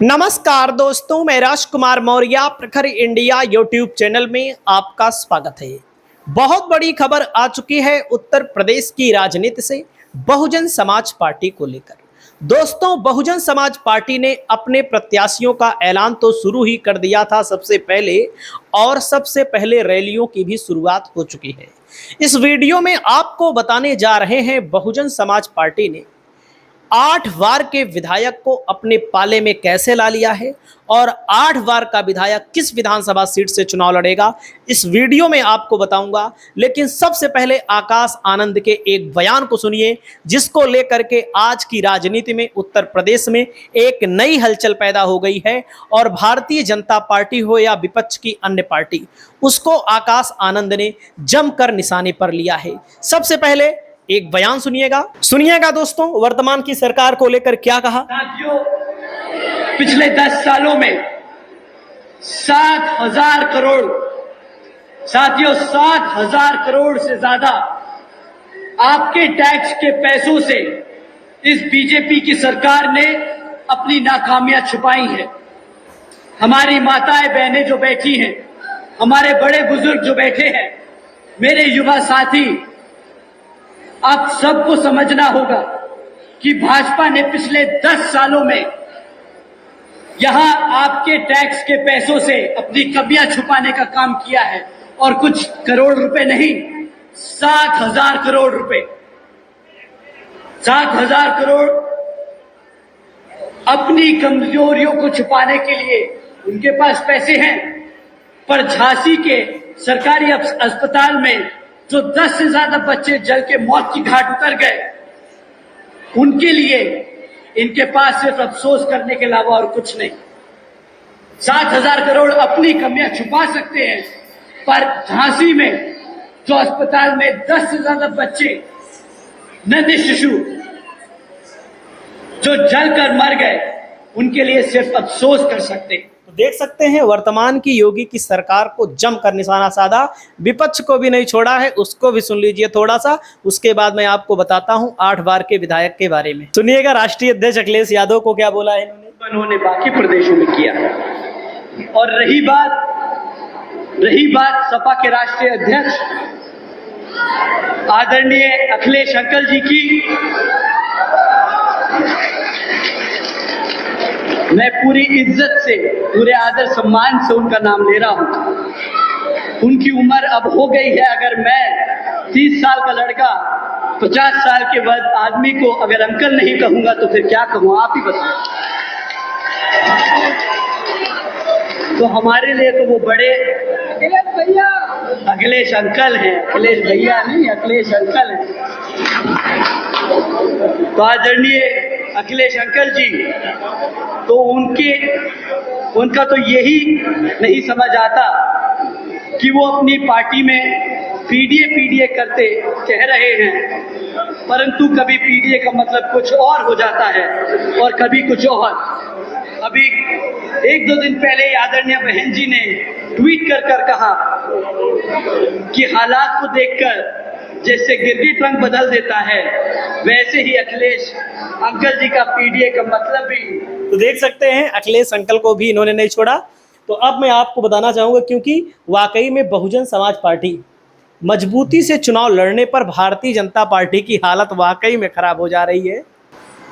नमस्कार दोस्तों, मैं राजकुमार मौर्य प्रखर इंडिया यूट्यूब चैनल में आपका स्वागत है। बहुत बड़ी खबर आ चुकी है उत्तर प्रदेश की राजनीति से बहुजन समाज पार्टी को लेकर। दोस्तों, बहुजन समाज पार्टी ने अपने प्रत्याशियों का ऐलान तो शुरू ही कर दिया था सबसे पहले रैलियों की भी शुरुआत हो चुकी है। इस वीडियो में आपको बताने जा रहे हैं बहुजन समाज पार्टी ने 8 बार के विधायक को अपने पाले में कैसे ला लिया है और 8 बार का विधायक किस विधानसभा सीट से चुनाव लड़ेगा, इस वीडियो में आपको बताऊंगा। लेकिन सबसे पहले आकाश आनंद के एक बयान को सुनिए, जिसको लेकर के आज की राजनीति में उत्तर प्रदेश में एक नई हलचल पैदा हो गई है और भारतीय जनता पार्टी हो या विपक्ष की अन्य पार्टी, उसको आकाश आनंद ने जमकर निशाने पर लिया है। सबसे पहले एक बयान सुनिएगा दोस्तों, वर्तमान की सरकार को लेकर क्या कहा। साथियों, पिछले 10 सालों में 7,000 करोड़ से ज्यादा आपके टैक्स के पैसों से इस बीजेपी की सरकार ने अपनी नाकामियां छुपाई हैं। हमारी माताएं बहनें जो बैठी हैं, हमारे बड़े बुजुर्ग जो बैठे हैं, मेरे युवा साथी, आप सबको समझना होगा कि भाजपा ने पिछले 10 सालों में यहां आपके टैक्स के पैसों से अपनी कमियां छुपाने का काम किया है। और कुछ करोड़ रुपए नहीं, 7,000 करोड़ रुपए, 7,000 करोड़ अपनी कमजोरियों को छुपाने के लिए उनके पास पैसे हैं। पर झांसी के सरकारी अस्पताल में जो 10 से ज्यादा बच्चे जल के मौत की घाट उतर गए, उनके लिए इनके पास सिर्फ अफसोस करने के अलावा और कुछ नहीं। 7,000 करोड़ अपनी कमियां छुपा सकते हैं, पर झांसी में जो अस्पताल में 10 से ज्यादा बच्चे, नन्हे शिशु जो जलकर मर गए, उनके लिए सिर्फ अफसोस कर सकते हैं। तो देख सकते हैं, वर्तमान की योगी की सरकार को जमकर निशाना साधा, विपक्ष को भी नहीं छोड़ा है। उसको भी सुन लीजिए थोड़ा सा, उसके बाद मैं आपको बताता हूं 8 बार के विधायक के बारे में। सुनिएगा राष्ट्रीय अध्यक्ष अखिलेश यादव को क्या बोला है इन्होंने बाकी प्रदेशों में किया। और रही बात सपा के राष्ट्रीय अध्यक्ष आदरणीय अखिलेश अंकल जी की, मैं पूरी इज्जत से, पूरे आदर सम्मान से उनका नाम ले रहा हूं। उनकी उम्र अब हो गई है। अगर मैं 30 साल का लड़का 50 साल के बाद आदमी को अगर अंकल नहीं कहूंगा तो फिर क्या कहूं, आप ही बताओ। तो हमारे लिए तो वो बड़े अखिलेश अंकल हैं, अखिलेश भैया नहीं, अखिलेश अंकल हैं। तो आदरणीय अखिलेश अंकल जी, तो उनका तो यही नहीं समझ आता कि वो अपनी पार्टी में पीडीए करते कह रहे हैं, परंतु कभी पीडीए का मतलब कुछ और हो जाता है और कभी कुछ और। अभी 1-2 दिन पहले आदरणीय बहन जी ने ट्वीट कर कहा कि हालात को देखकर जैसे गिरगिट रंग बदल देता है, वैसे ही अखिलेश अंकल जी का पीडीए का मतलब भी। तो देख सकते हैं, अखिलेश अंकल को भी इन्होंने नहीं छोड़ा। तो अब मैं आपको बताना चाहूंगा, क्योंकि वाकई में बहुजन समाज पार्टी मजबूती से चुनाव लड़ने पर भारतीय जनता पार्टी की हालत वाकई में खराब हो जा रही है।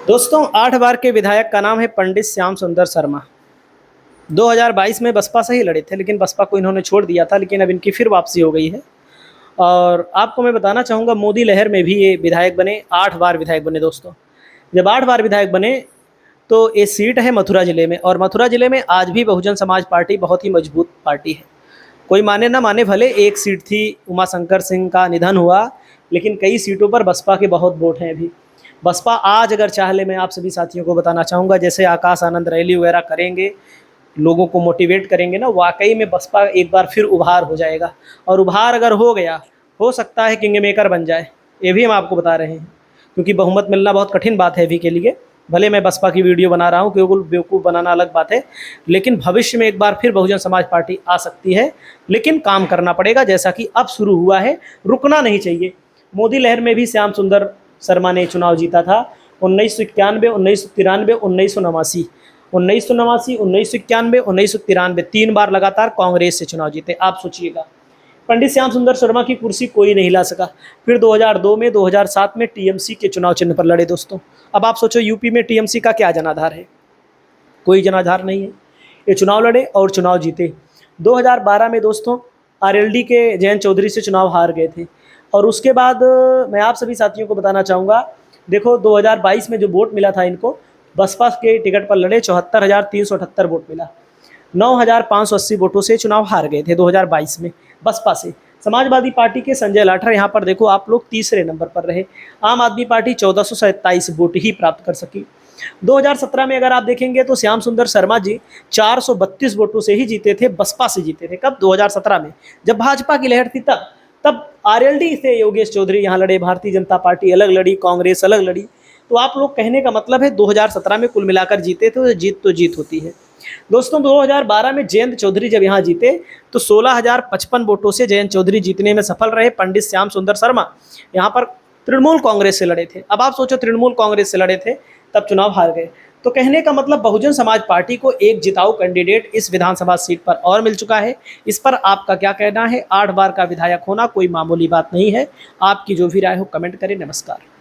दोस्तों, 8 बार के विधायक का नाम है पंडित श्याम सुंदर शर्मा। 2022 में बसपा से ही लड़े थे, लेकिन बसपा को इन्होंने छोड़ दिया था, लेकिन अब इनकी फिर वापसी हो गई है। और आपको मैं बताना चाहूँगा, मोदी लहर में भी ये विधायक बने, 8 बार विधायक बने। दोस्तों, जब 8 बार विधायक बने तो ये सीट है मथुरा ज़िले में, और मथुरा ज़िले में आज भी बहुजन समाज पार्टी बहुत ही मजबूत पार्टी है। कोई माने ना माने, भले एक सीट थी, उमाशंकर सिंह का निधन हुआ, लेकिन कई सीटों पर बसपा के बहुत वोट हैं अभी। बसपा आज अगर चाह ले, मैं आप सभी साथियों को बताना चाहूँगा, जैसे आकाश आनंद रैली वगैरह करेंगे, लोगों को मोटिवेट करेंगे ना, वाकई में बसपा एक बार फिर उभार हो जाएगा। और उभार अगर हो गया, हो सकता है किंग मेकर बन जाए। ये भी हम आपको बता रहे हैं, क्योंकि बहुमत मिलना बहुत कठिन बात है अभी के लिए। भले मैं बसपा की वीडियो बना रहा हूँ, केवल बेवकूफ़ बनाना अलग बात है, लेकिन भविष्य में एक बार फिर बहुजन समाज पार्टी आ सकती है। लेकिन काम करना पड़ेगा, जैसा कि अब शुरू हुआ है, रुकना नहीं चाहिए। मोदी लहर में भी श्याम सुंदर शर्मा ने चुनाव जीता था 1991, 1993, 1989। 1989, 1991, 1993 3 बार लगातार कांग्रेस से चुनाव जीते। आप सोचिएगा, पंडित श्याम सुंदर शर्मा की कुर्सी कोई नहीं ला सका। फिर 2002 में, 2007 में टीएमसी के चुनाव चिन्ह पर लड़े दोस्तों। अब आप सोचो यूपी में टीएमसी का क्या जनाधार है, कोई जनाधार नहीं है। ये चुनाव लड़े और चुनाव जीते। 2012 में दोस्तों आरएलडी के जयंत चौधरी से चुनाव हार गए थे। और उसके बाद मैं आप सभी साथियों को बताना चाहूँगा, देखो 2022 में जो वोट मिला था इनको, बसपा के टिकट पर लड़े 74,378 वोट मिला। 9,580 वोटों से चुनाव हार गए थे 2022 में बसपा से। समाजवादी पार्टी के संजय लाठर यहाँ पर देखो आप लोग तीसरे नंबर पर रहे। आम आदमी पार्टी 1427 वोट ही प्राप्त कर सकी। 2017 में अगर आप देखेंगे तो श्याम सुंदर शर्मा जी 432 वोटों से ही जीते थे, बसपा से जीते थे। कब? 2017 में, जब भाजपा की लहर थी तब आरएलडी से योगेश चौधरी यहाँ लड़े, भारतीय जनता पार्टी अलग लड़ी, कांग्रेस अलग लड़ी। तो आप लोग कहने का मतलब है 2017 में कुल मिलाकर जीते थे, तो जीत होती है दोस्तों। 2012 में जयंत चौधरी जब यहाँ जीते तो 16,055 वोटों से जयंत चौधरी जीतने में सफल रहे। पंडित श्याम सुंदर शर्मा यहाँ पर तृणमूल कांग्रेस से लड़े थे। अब आप सोचो, तृणमूल कांग्रेस से लड़े थे तब चुनाव हार गए। तो कहने का मतलब बहुजन समाज पार्टी को एक जिताऊ कैंडिडेट इस विधानसभा सीट पर और मिल चुका है। इस पर आपका क्या कहना है? 8 बार का विधायक होना कोई मामूली बात नहीं है। आपकी जो भी राय हो कमेंट करें। नमस्कार।